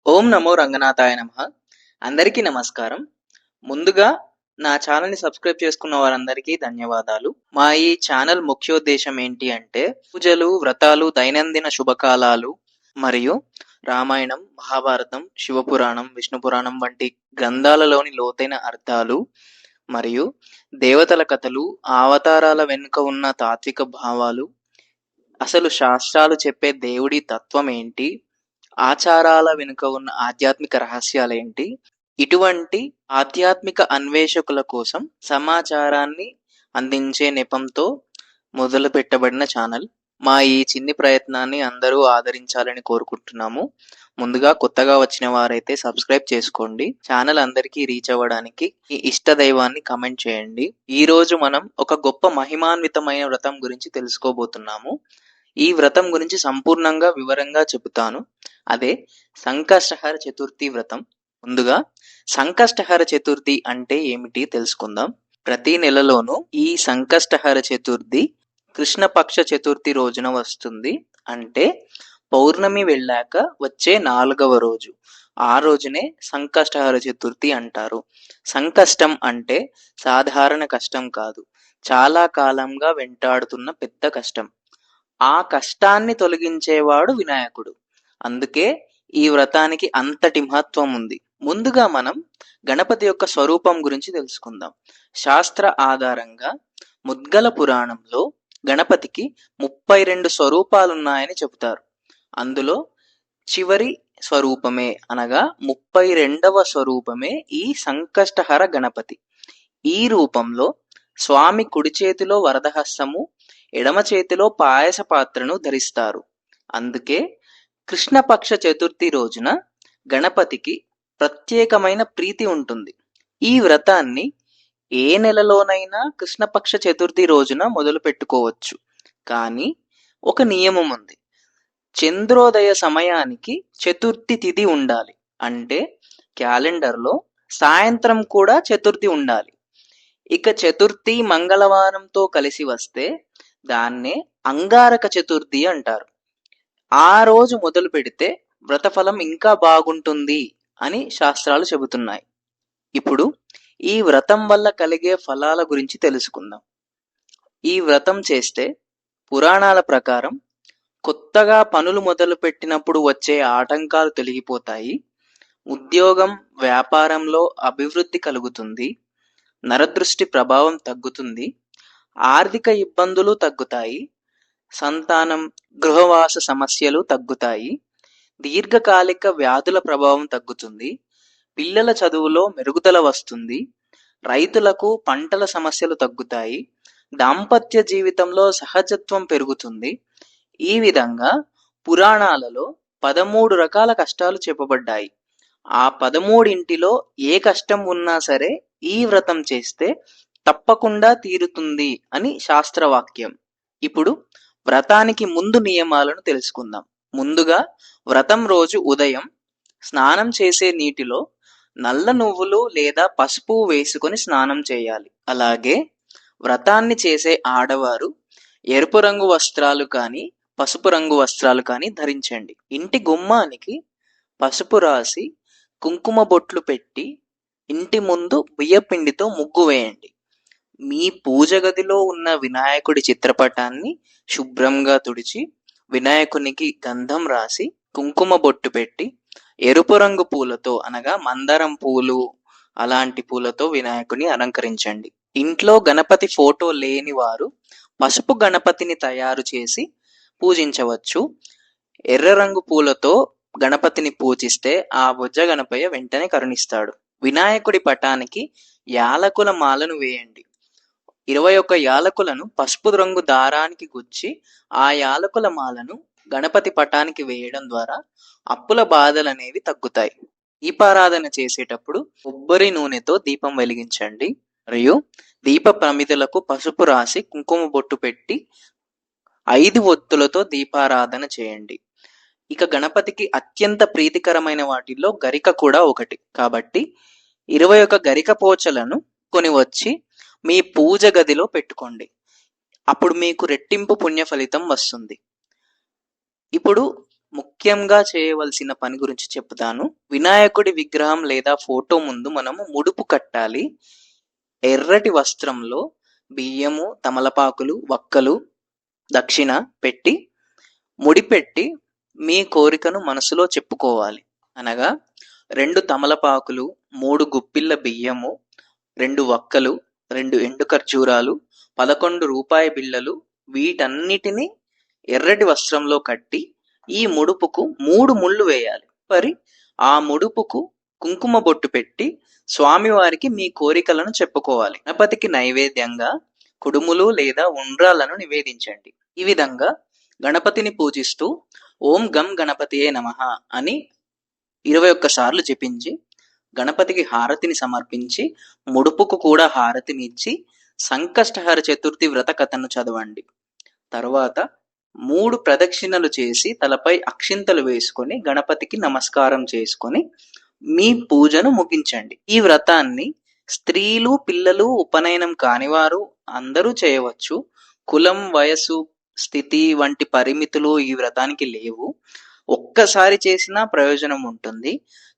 ఓం నమో రంగనాథాయ నమః. అందరికీ నమస్కారం. ముందుగా నా ఛానల్‌ని సబ్స్క్రైబ్ చేసుకున్న వారందరికీ ధన్యవాదాలు. మా ఈ ఛానల్ ముఖ్యోద్దేశం ఏంటి అంటే పూజలు, వ్రతాలు, దైనందిన శుభకాలాలు మరియు రామాయణం, మహాభారతం, శివపురాణం, విష్ణు పురాణం వంటి గ్రంథాలలోని లోతైన అర్థాలు మరియు దేవతల కథలు, అవతారాల వెనుక ఉన్న తాత్విక భావాలు, అసలు శాస్త్రాలు చెప్పే దేవుడి తత్వం ఏంటి, ఆచారాల వెనుక ఉన్న ఆధ్యాత్మిక రహస్యాలేంటి, ఇటువంటి ఆధ్యాత్మిక అన్వేషకుల కోసం సమాచారాన్ని అందించే నెపంతో మొదలుపెట్టబడిన ఛానల్. మా ఈ చిన్ని ప్రయత్నాన్ని అందరూ ఆదరించాలని కోరుకుంటున్నాము. ముందుగా కొత్తగా వచ్చిన వారైతే సబ్స్క్రైబ్ చేసుకోండి. ఛానల్ అందరికీ రీచ్ అవ్వడానికి మీ ఇష్ట దైవాన్ని కమెంట్ చేయండి. ఈ రోజు మనం ఒక గొప్ప మహిమాన్వితమైన వ్రతం గురించి తెలుసుకోబోతున్నాము. ఈ వ్రతం గురించి సంపూర్ణంగా వివరంగా చెబుతాను. అదే సంకష్టహర చతుర్థి వ్రతం. ముందుగా సంకష్టహర చతుర్థి అంటే ఏమిటి తెలుసుకుందాం. ప్రతి నెలలోనూ ఈ సంకష్టహర చతుర్థి కృష్ణపక్ష చతుర్థి రోజున వస్తుంది. అంటే పౌర్ణమి వెళ్ళాక వచ్చే 4వ రోజు. ఆ రోజునే సంకష్టహర చతుర్థి అంటారు. సంకష్టం అంటే సాధారణ కష్టం కాదు, చాలా కాలంగా వెంటాడుతున్న పెద్ద కష్టం. ఆ కష్టాన్ని తొలగించేవాడు వినాయకుడు. అందుకే ఈ వ్రతానికి అంతటి మహత్వం ఉంది. ముందుగా మనం గణపతి యొక్క స్వరూపం గురించి తెలుసుకుందాం. శాస్త్ర ఆధారంగా ముద్గల పురాణంలో గణపతికి 32 స్వరూపాలున్నాయని చెబుతారు. అందులో చివరి స్వరూపమే అనగా 32వ స్వరూపమే ఈ సంకష్టహర గణపతి. ఈ రూపంలో స్వామి కుడి చేతిలో వరదహస్తము, ఎడమ చేతిలో పాయస పాత్రను ధరిస్తారు. అందుకే కృష్ణపక్ష చతుర్థి రోజున గణపతికి ప్రత్యేకమైన ప్రీతి ఉంటుంది. ఈ వ్రతాన్ని ఏ నెలలోనైనా కృష్ణపక్ష చతుర్థి రోజున మొదలు పెట్టుకోవచ్చు. కానీ ఒక నియమం ఉంది. చంద్రోదయ సమయానికి చతుర్థి తిథి ఉండాలి. అంటే క్యాలెండర్లో సాయంత్రం కూడా చతుర్థి ఉండాలి. ఇక చతుర్థి మంగళవారంతో కలిసి వస్తే దాన్నే అంగారక చతుర్థి అంటారు. ఆ రోజు మొదలు పెడితే వ్రతఫలం ఇంకా బాగుంటుంది అని శాస్త్రాలు చెబుతున్నాయి. ఇప్పుడు ఈ వ్రతం వల్ల కలిగే ఫలాల గురించి తెలుసుకుందాం. ఈ వ్రతం చేస్తే పురాణాల ప్రకారం కొత్తగా పనులు మొదలు పెట్టినప్పుడు వచ్చే ఆటంకాలు తొలగిపోతాయి, ఉద్యోగం, వ్యాపారంలో అభివృద్ధి కలుగుతుంది, నరదృష్టి ప్రభావం తగ్గుతుంది, ఆర్థిక ఇబ్బందులు తగ్గుతాయి, సంతానం, గృహవాస సమస్యలు తగ్గుతాయి, దీర్ఘకాలిక వ్యాధుల ప్రభావం తగ్గుతుంది, పిల్లల చదువులో మెరుగుదల వస్తుంది, రైతులకు పంటల సమస్యలు తగ్గుతాయి, దాంపత్య జీవితంలో సహజత్వం పెరుగుతుంది. ఈ విధంగా పురాణాలలో 13 రకాల కష్టాలు చెప్పబడ్డాయి. ఆ 13 ఏ కష్టం ఉన్నా సరే ఈ వ్రతం చేస్తే తప్పకుండా తీరుతుంది అని శాస్త్రవాక్యం. ఇప్పుడు వ్రతానికి ముందు నియమాలను తెలుసుకుందాం. ముందుగా వ్రతం రోజు ఉదయం స్నానం చేసే నీటిలో నల్ల నువ్వులు లేదా పసుపు వేసుకొని స్నానం చేయాలి. అలాగే వ్రతాన్ని చేసే ఆడవారు ఎరుపు రంగు వస్త్రాలు కానీ పసుపు రంగు వస్త్రాలు కానీ ధరించండి. ఇంటి గుమ్మానికి పసుపు రాసి కుంకుమ బొట్లు పెట్టి ఇంటి ముందు బియ్యపిండితో ముగ్గు వేయండి. మీ పూజ గదిలో ఉన్న వినాయకుడి చిత్రపటాన్ని శుభ్రంగా తుడిచి వినాయకునికి గంధం రాసి కుంకుమ బొట్టు పెట్టి ఎరుపు రంగు పూలతో అనగా మందారం పూలు అలాంటి పూలతో వినాయకుని అలంకరించండి. ఇంట్లో గణపతి ఫోటో లేని వారు పసుపు గణపతిని తయారు చేసి పూజించవచ్చు. ఎర్ర రంగు పూలతో గణపతిని పూజిస్తే ఆ బుజ్జ గణపయ్య వెంటనే కరుణిస్తాడు. వినాయకుడి పటానికి యాలకుల మాలను వేయండి. 21 యాలకులను పసుపు రంగు దారానికి గుచ్చి ఆ యాలకుల మాలను గణపతి పటానికి వేయడం ద్వారా అప్పుల బాధలనేవి తగ్గుతాయి. దీపారాధన చేసేటప్పుడు కొబ్బరి నూనెతో దీపం వెలిగించండి మరియు దీప ప్రమిదలకు పసుపు రాసి కుంకుమ బొట్టు పెట్టి 5 ఒత్తులతో దీపారాధన చేయండి. ఇక గణపతికి అత్యంత ప్రీతికరమైన వాటిల్లో గరిక కూడా ఒకటి. కాబట్టి 21 గరిక పోచలను కొని వచ్చి మీ పూజ గదిలో పెట్టుకోండి. అప్పుడు మీకు రెట్టింపు పుణ్య ఫలితం వస్తుంది. ఇప్పుడు ముఖ్యంగా చేయవలసిన పని గురించి చెప్తాను. వినాయకుడి విగ్రహం లేదా ఫోటో ముందు మనము ముడుపు కట్టాలి. ఎర్రటి వస్త్రంలో బియ్యము, తమలపాకులు, వక్కలు, దక్షిణ పెట్టి ముడిపెట్టి మీ కోరికను మనసులో చెప్పుకోవాలి. అనగా 2 తమలపాకులు, 3 గుప్పిళ్ళ బియ్యము, 2 వక్కలు, 2 ఎండు ఖర్జూరాలు, 11 రూపాయి బిళ్ళలు, వీటన్నిటిని ఎర్రటి వస్త్రంలో కట్టి ఈ ముడుపుకు 3 ముళ్ళు వేయాలి. ఆ ముడుపుకు కుంకుమ బొట్టు పెట్టి స్వామివారికి మీ కోరికలను చెప్పుకోవాలి. గణపతికి నైవేద్యంగా కుడుములు లేదా ఉండ్రాలను నివేదించండి. ఈ విధంగా గణపతిని పూజిస్తూ ఓం గం గణపతియే నమః అని 21 సార్లు జపించి గణపతికి హారతిని సమర్పించి ముడుపుకు కూడా హారతిని ఇచ్చి సంకష్టహర చతుర్థి వ్రత కథను చదవండి. తరువాత 3 ప్రదక్షిణలు చేసి తలపై అక్షింతలు వేసుకొని గణపతికి నమస్కారం చేసుకొని మీ పూజను ముగించండి. ఈ వ్రతాన్ని స్త్రీలు, పిల్లలు, ఉపనయనం కానివారు అందరూ చేయవచ్చు. కులం, వయసు, స్థితి వంటి పరిమితులు ఈ వ్రతానికి లేవు. ఒక్కసారి చేసినా ప్రయోజనం ఉంటుంది.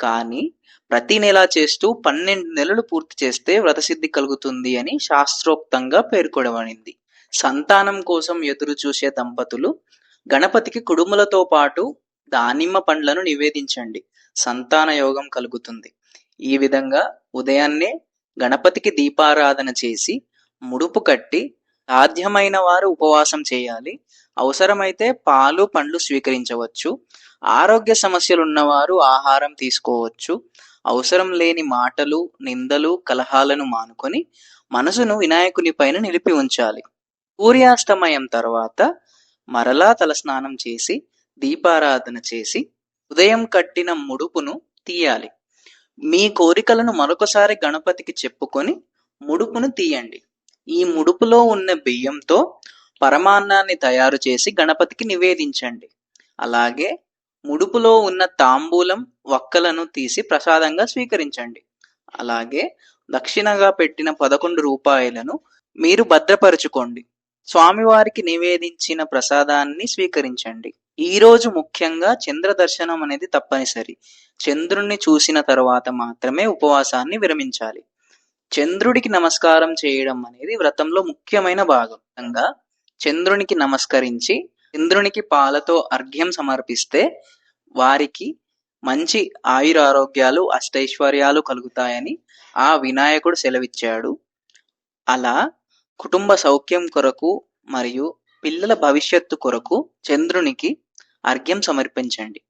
కానీ ప్రతి నెల చేస్తూ 12 నెలలు పూర్తి చేస్తే వ్రతసిద్ధి కలుగుతుంది అని శాస్త్రోక్తంగా పేర్కొనబడింది. సంతానం కోసం ఎదురు చూసే దంపతులు గణపతికి కుడుములతో పాటు దానిమ్మ పండ్లను నివేదించండి. సంతాన యోగం కలుగుతుంది. ఈ విధంగా ఉదయాన్నే గణపతికి దీపారాధన చేసి ముడుపు కట్టి సాధ్యమైన వారు ఉపవాసం చేయాలి. అవసరమైతే పాలు, పండ్లు స్వీకరించవచ్చు. ఆరోగ్య సమస్యలు ఉన్నవారు ఆహారం తీసుకోవచ్చు. అవసరం లేని మాటలు, నిందలు, కలహాలను మానుకొని మనసును వినాయకుని పైన నిలిపి ఉంచాలి. సూర్యాస్తమయం తర్వాత మరలా తలస్నానం చేసి దీపారాధన చేసి ఉదయం కట్టిన ముడుపును తీయాలి. మీ కోరికలను మరొకసారి గణపతికి చెప్పుకొని ముడుపును తీయండి. ఈ ముడుపులో ఉన్న బియ్యంతో పరమాన్నాన్ని తయారు చేసి గణపతికి నివేదించండి. అలాగే ముడుపులో ఉన్న తాంబూలం, వక్కలను తీసి ప్రసాదంగా స్వీకరించండి. అలాగే దక్షిణగా పెట్టిన 11 రూపాయలను మీరు భద్రపరుచుకోండి. స్వామివారికి నివేదించిన ప్రసాదాన్ని స్వీకరించండి. ఈ రోజు ముఖ్యంగా చంద్ర దర్శనం అనేది తప్పనిసరి. చంద్రుణ్ణి చూసిన తర్వాత మాత్రమే ఉపవాసాన్ని విరమించాలి. చంద్రుడికి నమస్కారం చేయడం అనేది వ్రతంలో ముఖ్యమైన భాగం. చంద్రునికి నమస్కరించి చంద్రునికి పాలతో అర్ఘ్యం సమర్పిస్తే వారికి మంచి ఆయురారోగ్యాలు, అష్టైశ్వర్యాలు కలుగుతాయని ఆ వినాయకుడు సెలవిచ్చాడు. అలా కుటుంబ సౌఖ్యం కొరకు మరియు పిల్లల భవిష్యత్తు కొరకు చంద్రునికి అర్ఘ్యం సమర్పించండి.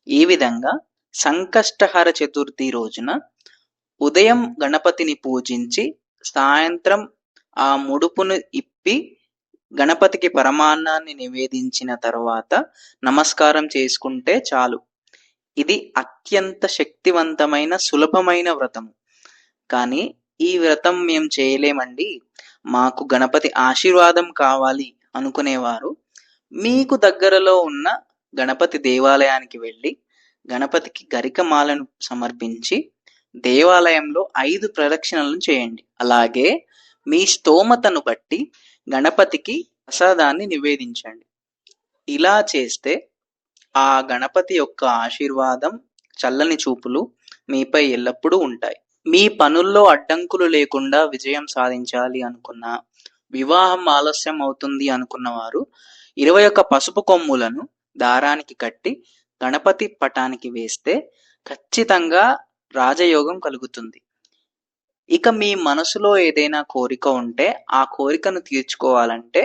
ఈ విధంగా సంకష్టహర చతుర్థి రోజున ఉదయం గణపతిని పూజించి సాయంత్రం ఆ ముడుపును ఇప్పి గణపతికి పరమాన్నాన్ని నివేదించిన తర్వాత నమస్కారం చేసుకుంటే చాలు. ఇది అత్యంత శక్తివంతమైన, సులభమైన వ్రతము. కానీ ఈ వ్రతం మేము చేయలేమండి, మాకు గణపతి ఆశీర్వాదం కావాలి అనుకునేవారు మీకు దగ్గరలో ఉన్న గణపతి దేవాలయానికి వెళ్ళి గణపతికి గరికమాలను సమర్పించి దేవాలయంలో 5 ప్రదక్షిణలను చేయండి. అలాగే మీ స్తోమతను బట్టి గణపతికి ప్రసాదాన్ని నివేదించండి. ఇలా చేస్తే ఆ గణపతి యొక్క ఆశీర్వాదం, చల్లని చూపులు మీపై ఎల్లప్పుడూ ఉంటాయి. మీ పనుల్లో అడ్డంకులు లేకుండా విజయం సాధించాలి అనుకున్నా, వివాహం ఆలస్యం అవుతుంది అనుకున్నవారు 21 పసుపు కొమ్ములను దారానికి కట్టి గణపతి పటానికి వేస్తే ఖచ్చితంగా రాజయోగం కలుగుతుంది. ఇక మీ మనసులో ఏదైనా కోరిక ఉంటే ఆ కోరికను తీర్చుకోవాలంటే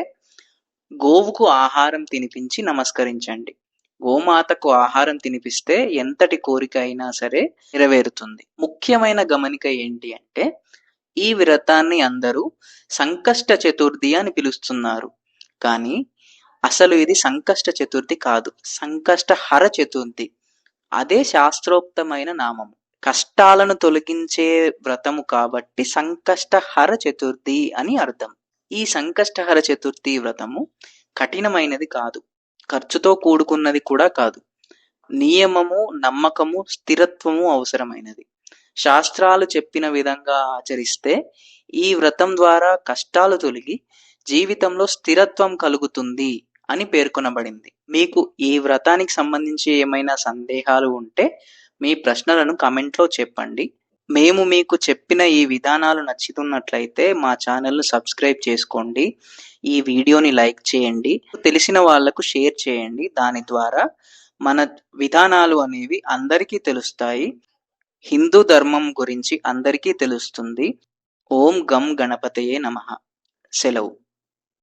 గోవుకు ఆహారం తినిపించి నమస్కరించండి. గోమాతకు ఆహారం తినిపిస్తే ఎంతటి కోరిక అయినా సరే నెరవేరుతుంది. ముఖ్యమైన గమనిక ఏంటి అంటే ఈ వ్రతాన్ని అందరూ సంకష్ట చతుర్థి అని పిలుస్తున్నారు. కానీ అసలు ఇది సంకష్ట చతుర్థి కాదు, సంకష్టహర చతుర్థి. అదే శాస్త్రోక్తమైన నామము. కష్టాలను తొలగించే వ్రతము కాబట్టి సంకష్టహర చతుర్థి అని అర్థం. ఈ సంకష్టహర చతుర్థి వ్రతము కఠినమైనది కాదు, ఖర్చుతో కూడుకున్నది కూడా కాదు. నియమము, నమ్మకము, స్థిరత్వము అవసరమైనది. శాస్త్రాలు చెప్పిన విధంగా ఆచరిస్తే ఈ వ్రతం ద్వారా కష్టాలు తొలగి జీవితంలో స్థిరత్వం కలుగుతుంది అని పేర్కొనబడింది. మీకు ఈ వ్రతానికి సంబంధించి ఏమైనా సందేహాలు ఉంటే మీ ప్రశ్నలను కామెంట్‌లో చెప్పండి. మేము మీకు చెప్పిన ఈ విధానాలు నచ్చుతున్నట్లయితే మా ఛానల్‌ను సబ్స్క్రైబ్ చేసుకోండి. ఈ వీడియోని లైక్ చేయండి. తెలిసిన వాళ్ళకు షేర్ చేయండి. దాని ద్వారా మన విధానాలు అనేవి అందరికీ తెలుస్తాయి. హిందూ ధర్మం గురించి అందరికీ తెలుస్తుంది. ఓం గం గణపతయే నమః. సెలవు.